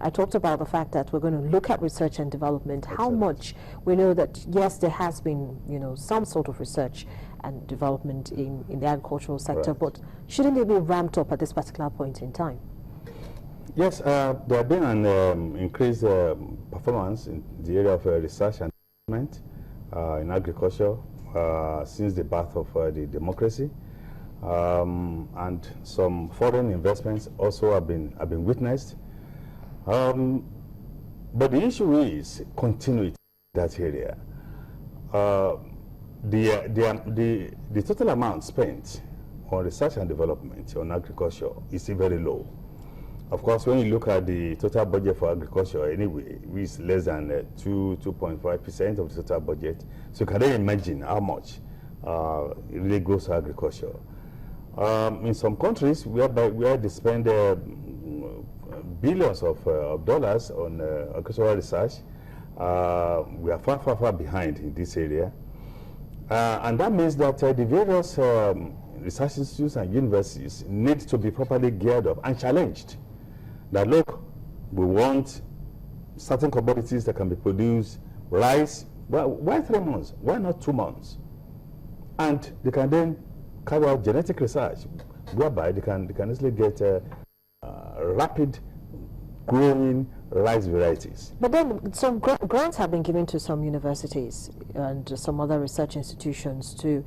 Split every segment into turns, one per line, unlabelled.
I talked about the fact that we're going to look at research and development. How
Excellent.
much we know that, yes, there has been, some sort of research and development in the agricultural sector,
Right.
but shouldn't it be ramped up at this particular point in time?
Yes, there have been an increased performance in the area of research and development in agriculture since the birth of the democracy, and some foreign investments also have been witnessed. But the issue is continuity in that area. The total amount spent on research and development on agriculture is still very low. Of course, when you look at the total budget for agriculture anyway, which is less than 2.5% of the total budget, so you can then imagine how much it really goes to agriculture. In some countries where they spend billions of dollars on agricultural research, we are far behind in this area. And that means that the various research institutes and universities need to be properly geared up and challenged. That look, we want certain commodities that can be produced, rice, well, why 3 months? Why not 2 months? And they can then carry out genetic research, whereby they can easily get rapid growing rice varieties.
But then some grants have been given to some universities and some other research institutions to,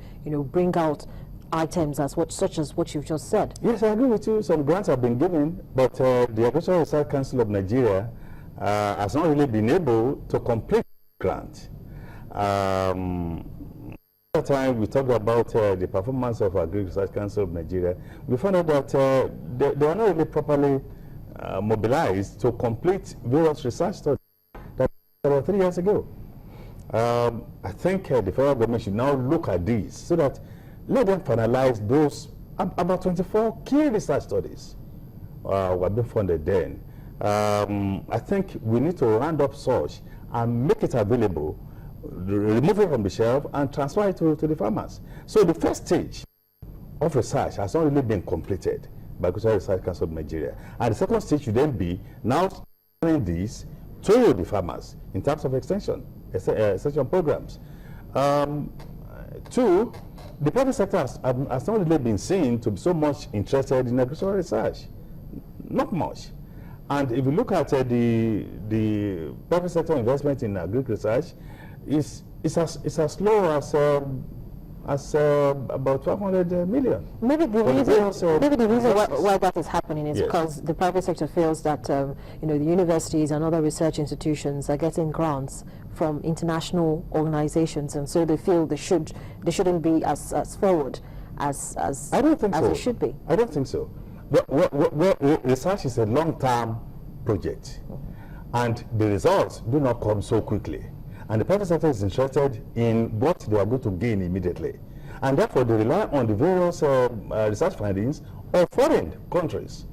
bring out items such as what you've just said.
Yes, I agree with you. Some grants have been given, but the Agricultural Research Council of Nigeria has not really been able to complete the grant. At the time we talked about the performance of Agricultural Research Council of Nigeria, we found out that they were not really properly mobilized to complete various research studies that about 3 years ago. I think the federal government should now look at these so that let them finalize those about 24 key research studies were being funded then. I think we need to round up such and make it available, remove it from the shelf and transfer it to the farmers. So the first stage of research has not really been completed by Agricultural Research Council of Nigeria. And the second stage should then be now transferring these to the farmers in terms of extension programs. Two, the private sector has not really been seen to be so much interested in agricultural research. Not much. And if you look at the private sector investment in agricultural research, it's as low as about 500 million.
Maybe the reason why that is happening is because the private sector feels that the universities and other research institutions are getting grants from international organizations, and so they feel they shouldn't be as forward as
I don't think so.
It should be.
I don't think so. Research is a long-term project, and the results do not come so quickly. And the private sector is interested in what they are going to gain immediately. And therefore, they rely on the various research findings of foreign countries.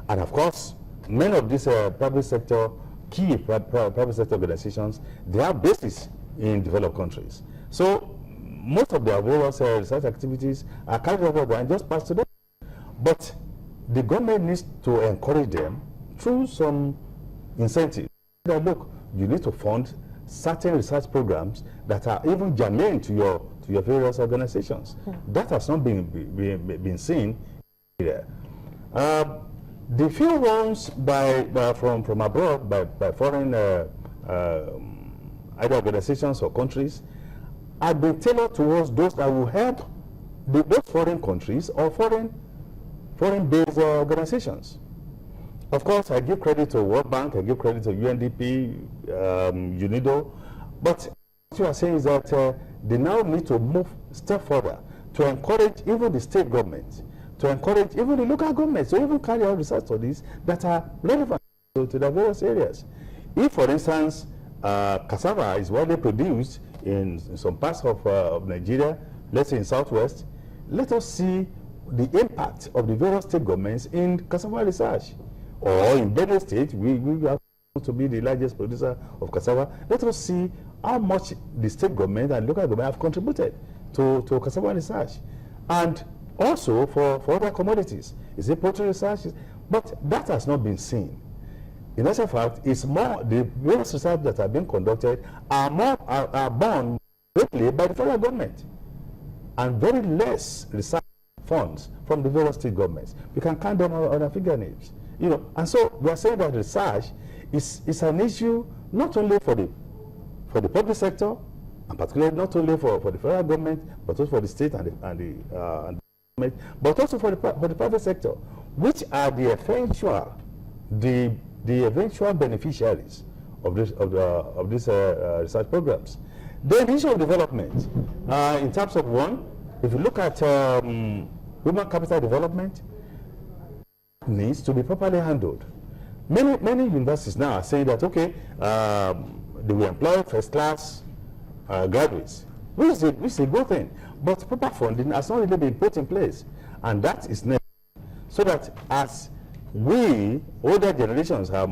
And of course, many of these private sector, key private sector organizations, they have bases in developed countries. So most of their various research activities are carried over and just passed to them. But the government needs to encourage them through some incentives. Look, you need to fund certain research programs that are even germane to your various organizations. That has not been seen here. The few ones from abroad by foreign either organizations or countries have been tailored towards those that will help those foreign countries or foreign-based organizations. Of course, I give credit to World Bank, I give credit to UNDP, UNIDO, but what you are saying is that they now need to move a step further to encourage even the state government, to encourage even the local governments to even carry out research studies that are relevant to the various areas. If, for instance, cassava is widely produced in some parts of Nigeria, let's say in Southwest, let us see the impact of the various state governments in cassava research. Or in Benue State, we are to be the largest producer of cassava. Let us see how much the state government and local government have contributed to cassava research. And also for other commodities. Is it poultry research? But that has not been seen. in actual fact, it's more, the various research that are being conducted are borne greatly by the federal government, and very less research funds from the various state governments. We can count them on our fingernails, you know. And so we are saying that research is an issue not only for the public sector, and particularly not only for the federal government, but also for the state and the government, but also for the private sector, which are the eventual beneficiaries of these research programs. The issue of development, in terms of one, if you look at human capital development, needs to be properly handled. Many universities now are saying that, okay, they will employ first-class graduates, which is a good thing, but proper funding has not really been put in place, and that is necessary, so that as we, older generations, are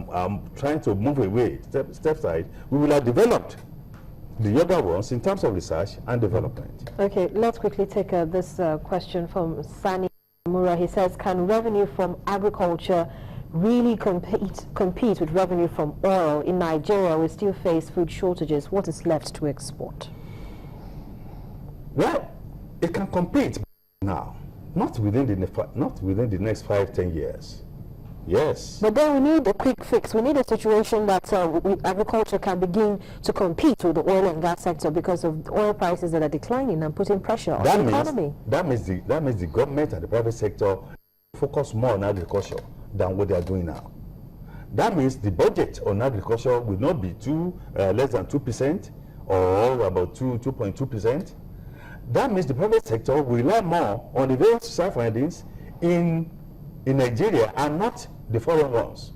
trying to move away, step side, we will have developed the younger ones in terms of research and development.
Okay, let's quickly take this question from Sani Mura. He says, can revenue from agriculture really compete with revenue from oil? In Nigeria, we still face food shortages. What is left to export?
Well, it can compete now, not within the next 5-10 years. Yes.
But then we need a quick fix. We need a situation that agriculture can begin to compete with the oil and gas sector because of oil prices that are declining and putting pressure on the economy. That means
the government and the private sector focus more on agriculture than what they are doing now. That means the budget on agriculture will not be less than 2% or about 2.2%. That means the private sector will rely more on the various research findings in Nigeria and not the foreign ones.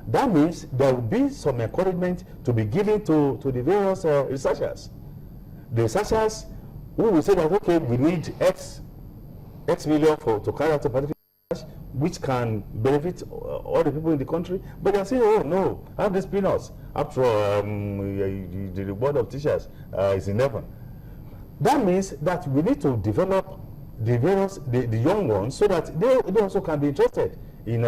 That means there will be some encouragement to be given to the various researchers. The researchers who will say that, okay, we need X million to carry out a particular research which can benefit all the people in the country, but they are saying, oh no, have this peanuts. After all, the reward of teachers is in heaven. That means that we need to develop the young ones so that they also can be interested in doing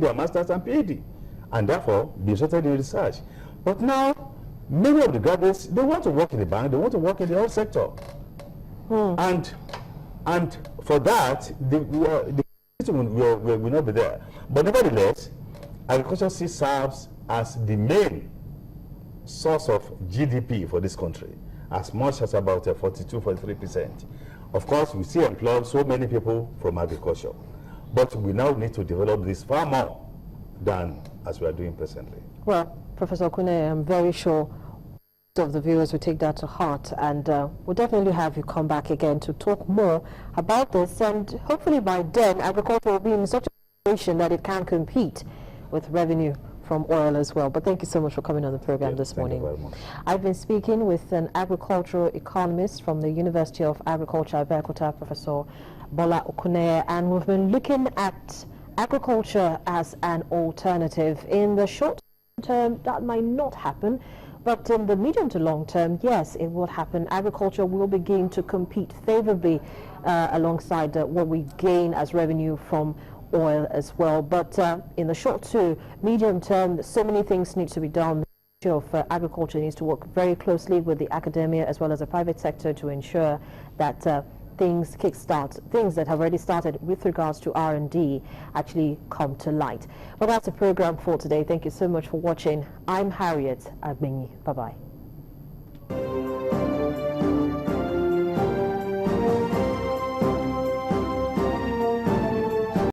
their masters and PhD, and therefore be interested in research. But now many of the graduates, they want to work in the bank, they want to work in the oil sector, and for that the will not be there. But nevertheless, agriculture still serves as the main source of GDP for this country, as much as about 42-43%. Of course, we still employ so many people from agriculture, but we now need to develop this far more than as we are doing presently. Well,
Professor Okune, I'm very sure of the viewers will take that to heart, and we'll definitely have you come back again to talk more about this, and hopefully by then agriculture will be in such a situation that it can compete with revenue from oil as well. But thank you so much for coming on the program this morning.
Thank you very much.
I've been speaking with an agricultural economist from the University of Agriculture, Abeokuta, Professor Bola Okune, and we've been looking at agriculture as an alternative. In the short term, that might not happen, but in the medium to long term, yes, it will happen. Agriculture will begin to compete favorably alongside what we gain as revenue from oil as well. But in the short to medium term, so many things need to be done. The Ministry of Agriculture needs to work very closely with the academia as well as the private sector to ensure that things that have already started with regards to R&D actually come to light. Well, that's the program for today. Thank you so much for watching. I'm Harriet Agbenyi. Bye-bye.